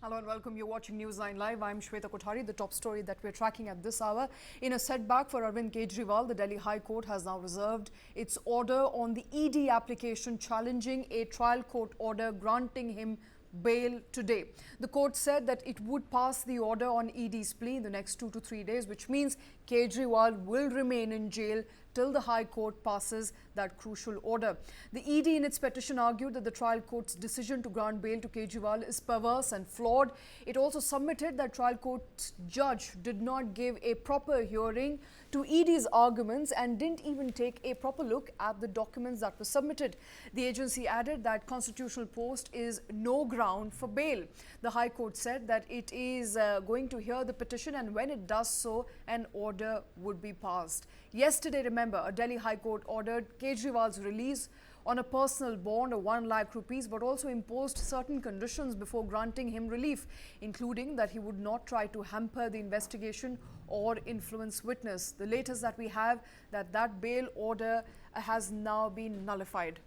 Hello and welcome. You're watching News9 Live. I'm Shweta Kothari. The top story that we're tracking at this hour. In a setback for Arvind Kejriwal, the Delhi High Court has now reserved its order on the ED application challenging a trial court order granting him bail today. The court said that it would pass the order on ED's plea in the next 2 to 3 days, which means Kejriwal will remain in jail till the High Court passes that crucial order. The ED in its petition argued that the trial court's decision to grant bail to Kejriwal is perverse and flawed. It also submitted that trial court judge did not give a proper hearing to ED's arguments and didn't even take a proper look at the documents that were submitted. The agency added that constitutional post is no ground for bail. The High Court said that it is going to hear the petition, and when it does so, an order would be passed. Yesterday, remember, a Delhi High Court ordered Kejriwal's release on a personal bond of 1 lakh rupees, but also imposed certain conditions before granting him relief, including that he would not try to hamper the investigation or influence witness. The latest that we have, that bail order has now been nullified.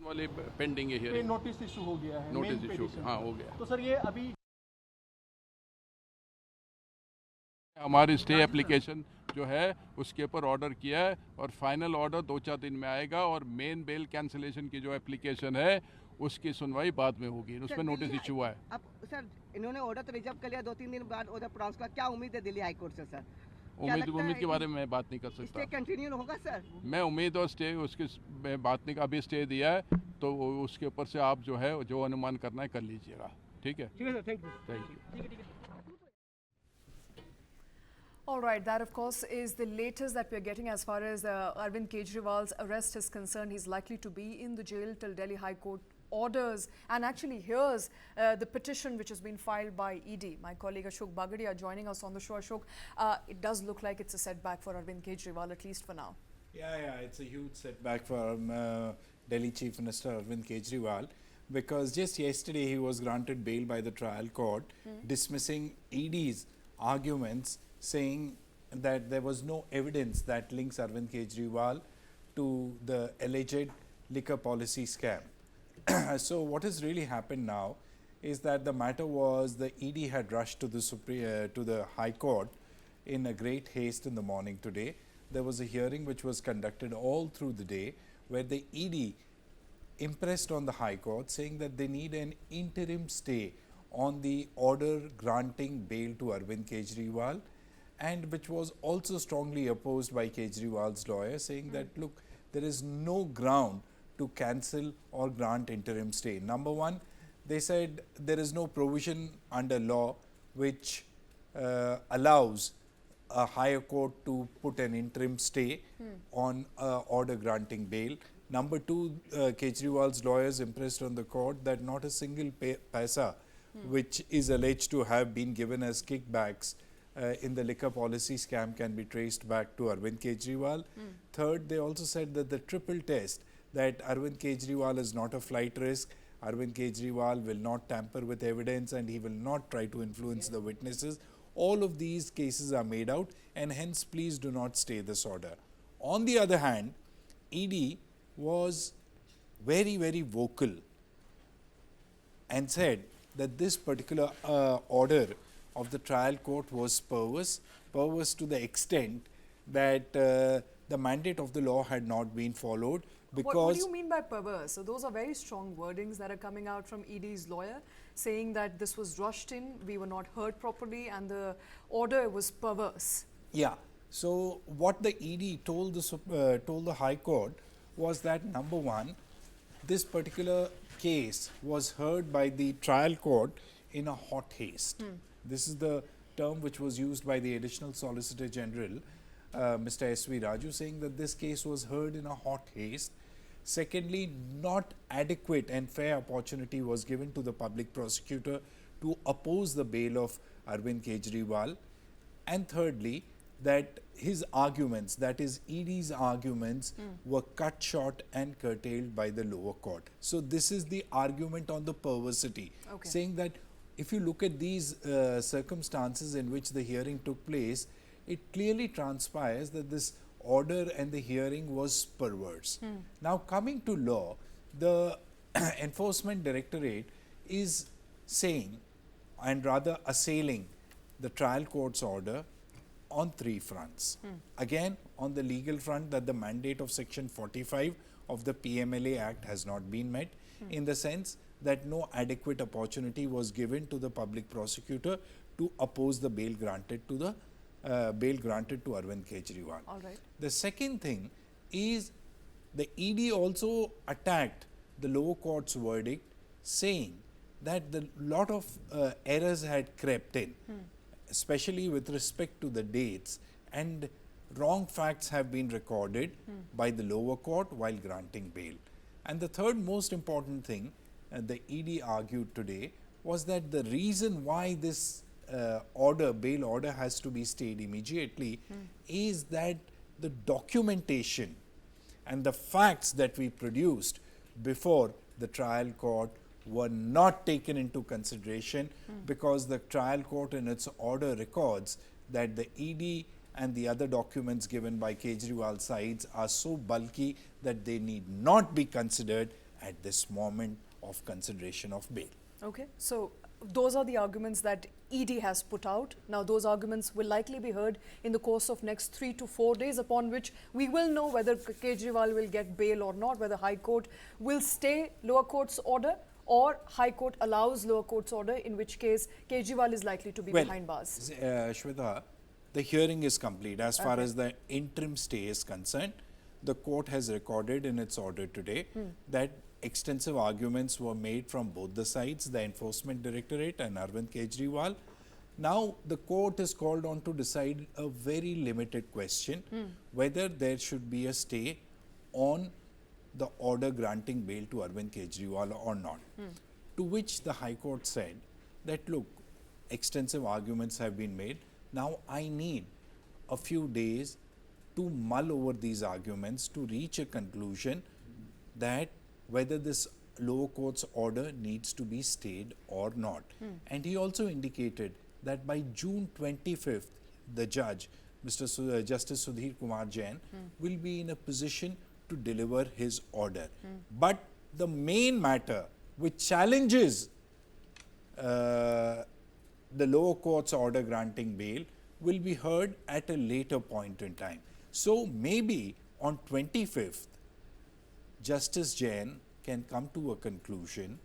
वाले pending है hearing notice issue हो गया है notice issue हाँ हो गया तो sir ये अभी हमारी स्टे एप्लीकेशन जो है उसके ऊपर ऑर्डर किया है और फाइनल ऑर्डर 2-4 दिन में आएगा और मेन बेल कैंसिलेशन की जो एप्लीकेशन है उसकी सुनवाई बाद में होगी उस पर नोटिस इशू हुआ है अब सर इन्होंने ऑर्डर तो रिजर्व कर लिया 2-3 दिन बाद ऑर्डर प्रोनाउंस का क्या उम्मीद है दिल्ली हाई कोर्ट से सर उम्मीद के बारे में मैं बात नहीं कर सकता स्टे कंटिन्यू होगा सर मैं उम्मीद और स्टे उसकी मैं बात नहीं अभी स्टे दिया है तो उसके ऊपर से आप जो है जो अनुमान करना है कर लीजिएगा ठीक है sir thank you All right, that of course is the latest that we're getting as far as Arvind Kejriwal's arrest is concerned. He's likely to be in the jail till Delhi High Court orders and actually hears the petition which has been filed by ED. My colleague Ashok Bagadia joining us on the show. Ashok, it does look like it's a setback for Arvind Kejriwal, at least for now. Yeah, it's a huge setback for Delhi Chief Minister Arvind Kejriwal, because just yesterday he was granted bail by the trial court, dismissing ED's arguments, saying that there was no evidence that links Arvind Kejriwal to the alleged liquor policy scam. So what has really happened now is that the matter was the ED had rushed to the High Court in a great haste in the morning today. There was a hearing which was conducted all through the day where the ED impressed on the High Court, saying that they need an interim stay on the order granting bail to Arvind Kejriwal, and which was also strongly opposed by Kejriwal's lawyer, saying that look, there is no ground to cancel or grant interim stay. Number one, they said there is no provision under law which allows a higher court to put an interim stay on order granting bail. Number two, Kejriwal's lawyers impressed on the court that not a single paisa which is alleged to have been given as kickbacks in the liquor policy scam can be traced back to Arvind Kejriwal. Third, they also said that the triple test, that Arvind Kejriwal is not a flight risk, Arvind Kejriwal will not tamper with evidence, and he will not try to influence the witnesses. All of these cases are made out, and hence please do not stay this order. On the other hand, ED was very, very vocal and said that this particular order of the trial court was perverse to the extent that the mandate of the law had not been followed. Because what do you mean by perverse? So those are very strong wordings that are coming out from ED's lawyer, saying that this was rushed in, we were not heard properly, and the order was perverse. Yeah. So what the ED told the High Court was that, number one, this particular case was heard by the trial court in a hot haste. This is the term which was used by the Additional Solicitor General, Mr. S.V. Raju, saying that this case was heard in a hot haste. Secondly, not adequate and fair opportunity was given to the public prosecutor to oppose the bail of Arvind Kejriwal. And thirdly, that his arguments, that is ED's arguments, were cut short and curtailed by the lower court. So this is the argument on the perversity, saying that if you look at these circumstances in which the hearing took place, it clearly transpires that this order and the hearing was perverse. Now coming to law, the Enforcement Directorate is saying and rather assailing the trial court's order on 3 fronts. Again, on the legal front, that the mandate of section 45 of the PMLA Act has not been met, in the sense that no adequate opportunity was given to the public prosecutor to oppose the bail granted to the Arvind Kejriwal. All right. The second thing is the ED also attacked the lower court's verdict, saying that the lot of errors had crept in, especially with respect to the dates, and wrong facts have been recorded by the lower court while granting bail. And the third most important thing the ED argued today was that the reason why this bail order has to be stayed immediately is that the documentation and the facts that we produced before the trial court were not taken into consideration, because the trial court in its order records that the ED and the other documents given by Kejriwal's sides are so bulky that they need not be considered at this moment of consideration of bail. Okay, so those are the arguments that ED has put out. Now, those arguments will likely be heard in the course of next 3 to 4 days, upon which we will know whether Kejriwal will get bail or not, whether High Court will stay lower court's order or High Court allows lower court's order, in which case Kejriwal is likely to be behind bars. Shweta, the hearing is complete. As far as the interim stay is concerned, the court has recorded in its order today that extensive arguments were made from both the sides, the Enforcement Directorate and Arvind Kejriwal. Now, the court is called on to decide a very limited question, whether there should be a stay on the order granting bail to Arvind Kejriwal or not. To which the High Court said that, look, extensive arguments have been made. Now, I need a few days to mull over these arguments to reach a conclusion that whether this lower court's order needs to be stayed or not. And he also indicated that by June 25th, the judge, Justice Sudhir Kumar Jain, will be in a position to deliver his order. But the main matter which challenges the lower court's order granting bail will be heard at a later point in time. So maybe on 25th, Justice Jain can come to a conclusion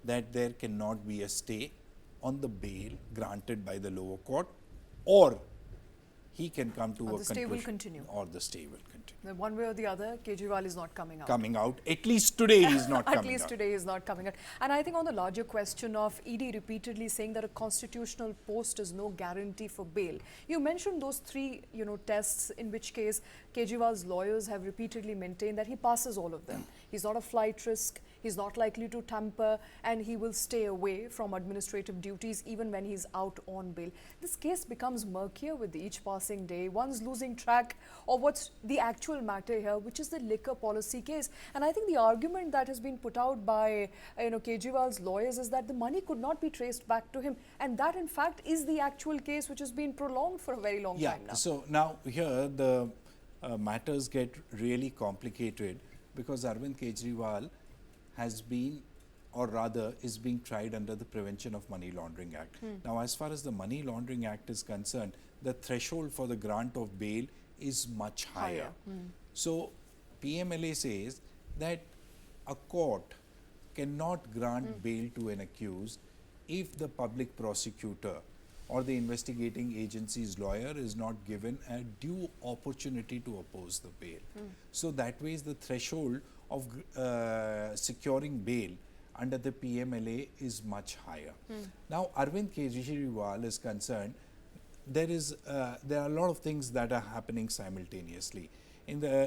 that there cannot be a stay on the bail granted by the lower court, or he can come to a conclusion. The stay will continue. Or the stay will continue. One way or the other, Kejriwal is not coming out. At least today he is not coming out. At least today he is not coming out. And I think on the larger question of ED repeatedly saying that a constitutional post is no guarantee for bail. You mentioned those 3, tests, in which case Kejriwal's lawyers have repeatedly maintained that he passes all of them. He's not a flight risk. He's not likely to tamper, and he will stay away from administrative duties even when he's out on bail. This case becomes murkier with each passing day. One's losing track of what's the actual matter here, which is the liquor policy case. And I think the argument that has been put out by Kejriwal's lawyers is that the money could not be traced back to him, and that in fact is the actual case which has been prolonged for a very long time now. So now here the matters get really complicated, because Arvind Kejriwal has been, or rather is being tried under the Prevention of Money Laundering Act. Now, as far as the Money Laundering Act is concerned, the threshold for the grant of bail is much higher. So, PMLA says that a court cannot grant bail to an accused if the public prosecutor or the investigating agency's lawyer is not given a due opportunity to oppose the bail. So, that way the threshold of securing bail under the PMLA is much higher. Now, Arvind Kejriwal is concerned, there are a lot of things that are happening simultaneously.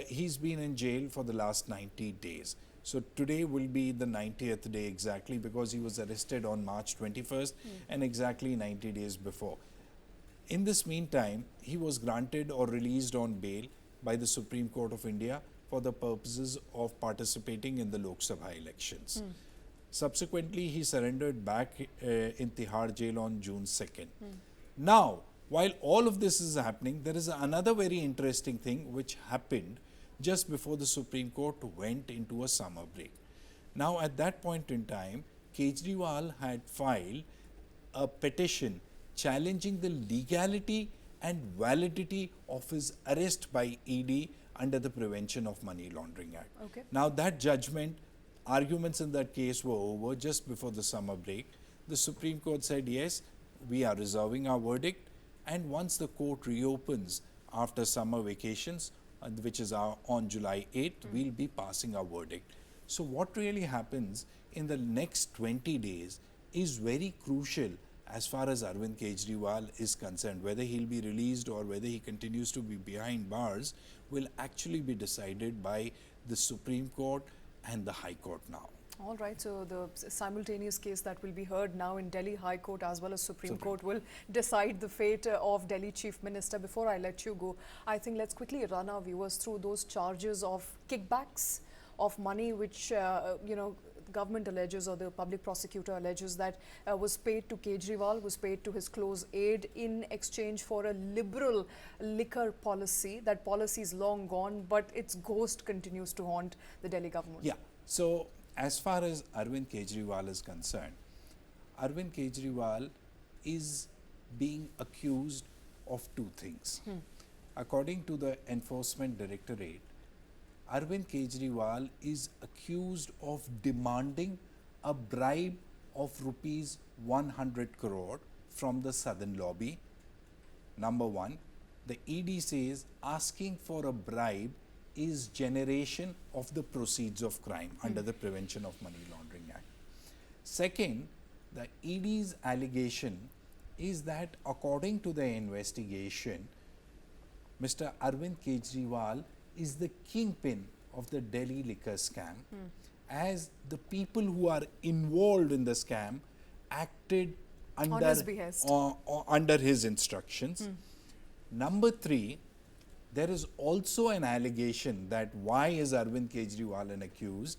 He's been in jail for the last 90 days. So today will be the 90th day exactly, because he was arrested on March 21st and exactly 90 days before. In this meantime, he was granted or released on bail by the Supreme Court of India for the purposes of participating in the Lok Sabha elections. Subsequently, he surrendered back in Tihar jail on June 2nd. Now, while all of this is happening, there is another very interesting thing which happened just before the Supreme Court went into a summer break. Now, at that point in time, Kejriwal had filed a petition challenging the legality and validity of his arrest by ED under the Prevention of Money Laundering Act. Okay. Now, that judgment, arguments in that case were over just before the summer break. The Supreme Court said, yes, we are reserving our verdict, and once the court reopens after summer vacations, which is on July 8th, we'll be passing our verdict. So what really happens in the next 20 days is very crucial as far as Arvind Kejriwal is concerned. Whether he'll be released or whether he continues to be behind bars will actually be decided by the Supreme Court and the High Court now. All right, so the simultaneous case that will be heard now in Delhi High Court as well as Supreme Court will decide the fate of Delhi Chief Minister. Before I let you go, I think let's quickly run our viewers through those charges of kickbacks of money which, the government alleges, or the public prosecutor alleges, that was paid to Kejriwal, was paid to his close aide in exchange for a liberal liquor policy. That policy is long gone, but its ghost continues to haunt the Delhi government. Yeah, so as far as Arvind Kejriwal is concerned, Arvind Kejriwal is being accused of two things. According to the Enforcement Directorate, Arvind Kejriwal is accused of demanding a bribe of rupees 100 crore from the Southern Lobby. Number one, the ED says asking for a bribe is generation of the proceeds of crime under the Prevention of Money Laundering Act. Second, the ED's allegation is that according to the investigation, Mr. Arvind Kejriwal is the kingpin of the Delhi liquor scam, as the people who are involved in the scam acted under his behest. Under his instructions. Number three, there is also an allegation that why is Arvind Kejriwal an accused?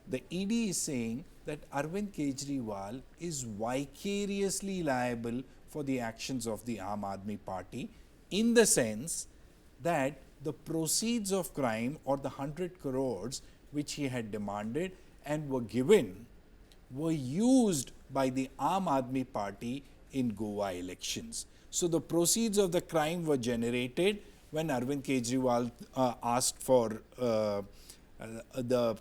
The ED is saying that Arvind Kejriwal is vicariously liable for the actions of the Aam Aadmi Party, in the sense that the proceeds of crime, or the 100 crores which he had demanded and were given, were used by the Aam Aadmi Party in Goa elections. So the proceeds of the crime were generated when Arvind Kejriwal asked for the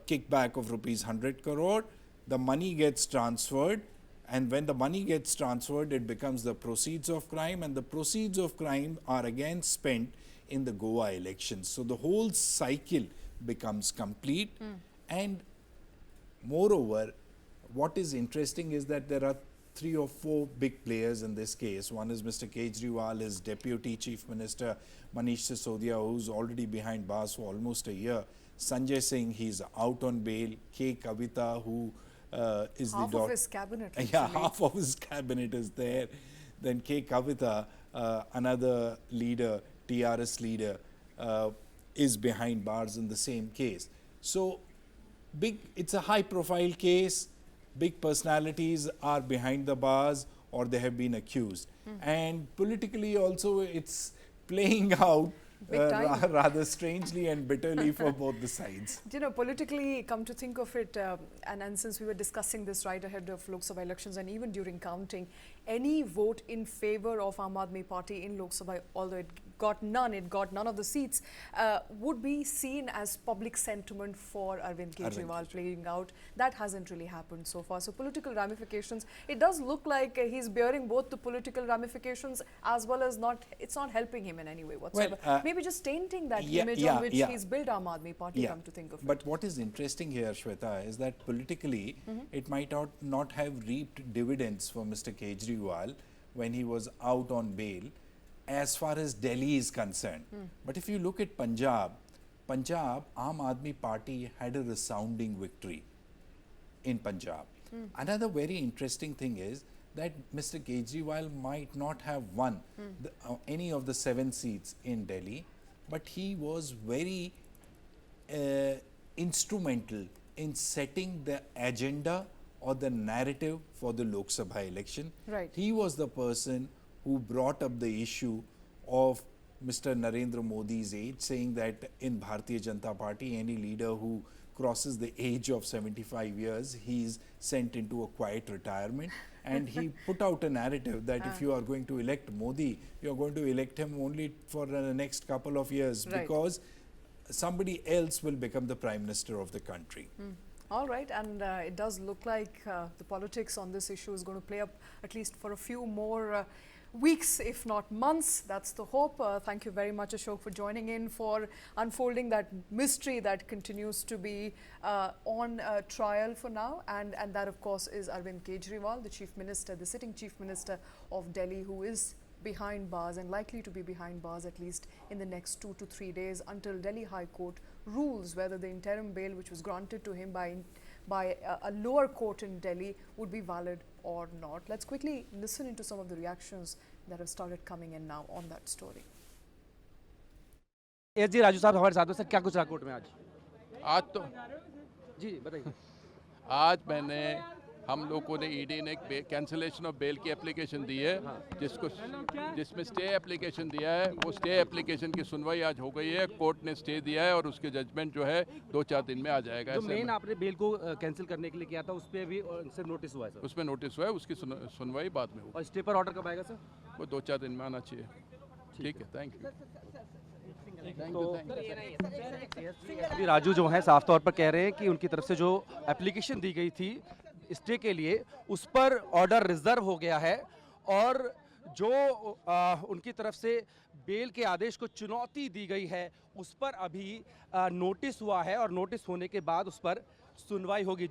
kickback of rupees 100 crore. The money gets transferred, and when the money gets transferred, it becomes the proceeds of crime, and the proceeds of crime are again spent in the Goa elections. So the whole cycle becomes complete. And moreover, what is interesting is that there are 3 or 4 big players in this case. One is Mr. Kejriwal, his Deputy Chief Minister Manish Sisodia, who's already behind bars for almost a year. Sanjay Singh, he's out on bail. K. Kavita, who is half the of his cabinet. yeah, half of his cabinet is there. Then K. Kavita, another leader, TRS leader, is behind bars in the same case. So it's a high profile case. Big personalities are behind the bars, or they have been accused. And politically also, it's playing out rather strangely and bitterly for both the sides. Politically, come to think of it, and since we were discussing this right ahead of Lok Sabha elections and even during counting, any vote in favor of Aam Aadmi Party in Lok Sabha, although it got none of the seats, would be seen as public sentiment for Arvind Kejriwal playing out. That hasn't really happened so far. So political ramifications, it does look like he's bearing both the political ramifications as well as it's not helping him in any way whatsoever. Well, maybe just tainting that image on which he's built Aam Aadmi Party, come to think of it. But what is interesting here, Shweta, is that politically it might not have reaped dividends for Mr. Kejriwal when he was out on bail, as far as Delhi is concerned. But if you look at Punjab, Aam Aadmi Party had a resounding victory in Punjab. Another very interesting thing is that Mr. Kejriwal might not have won any of the 7 seats in Delhi, but he was very instrumental in setting the agenda or the narrative for the Lok Sabha election. Right. He was the person who brought up the issue of Mr. Narendra Modi's age, saying that in Bharatiya Janata Party, any leader who crosses the age of 75 years, he's sent into a quiet retirement. And he put out a narrative that if you are going to elect Modi, you're going to elect him only for the next couple of years, Right. because somebody else will become the Prime Minister of the country. All right, and it does look like the politics on this issue is going to play up at least for a few more weeks, if not months. That's the hope. Thank you very much, Ashok, for joining in, for unfolding that mystery that continues to be on trial for now. And that, of course, is Arvind Kejriwal, the Chief Minister, the sitting Chief Minister of Delhi, who is behind bars and likely to be behind bars at least in the next 2 to 3 days until Delhi High Court rules whether the interim bail which was granted to him by a lower court in Delhi would be valid or not. Let's quickly listen into some of the reactions that have started coming in now on that story. जी राजू साहब हमारे साथ में, sir क्या कुछ रहा court में आज तो जी बताइए आज मैंने हम लोगों ने ईडी ने एक कैंसिलेशन ऑफ बेल की एप्लीकेशन दी है, जिसमें स्टे एप्लीकेशन दिया है। वो स्टे एप्लीकेशन की सुनवाई आज हो गई है, कोर्ट ने स्टे दिया है और उसके जजमेंट जो है 2-4 दिन में आ जाएगा। जो मेन आपने बेल को कैंसिल करने के लिए किया था उस पर भी सर नोटिस हुआ है सर? उसमें नोटिस हुआ है, उसकी सुनवाई बाद में होगी। और स्टे पर ऑर्डर कब आएगा सर? वो 2-4 दिन में आना चाहिए। ठीक है, थैंक यू। अभी राजू जो है साफ तौर पर कह रहे हैं कि उनकी तरफ से जो एप्लीकेशन दी गई थी स्टे के लिए, उस पर ऑर्डर रिजर्व हो गया है और जो उनकी तरफ से बेल के आदेश को चुनौती दी गई है उस पर अभी नोटिस हुआ है और नोटिस होने के बाद उस पर सुनवाई होगी।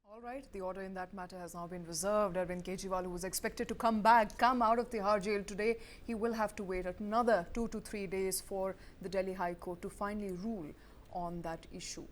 All right, the order in that matter has now been reserved. Arvind Kejriwal, who was expected to come out of Tihar jail today, he will have to wait another 2 to 3 days for the Delhi High Court to finally rule on that issue.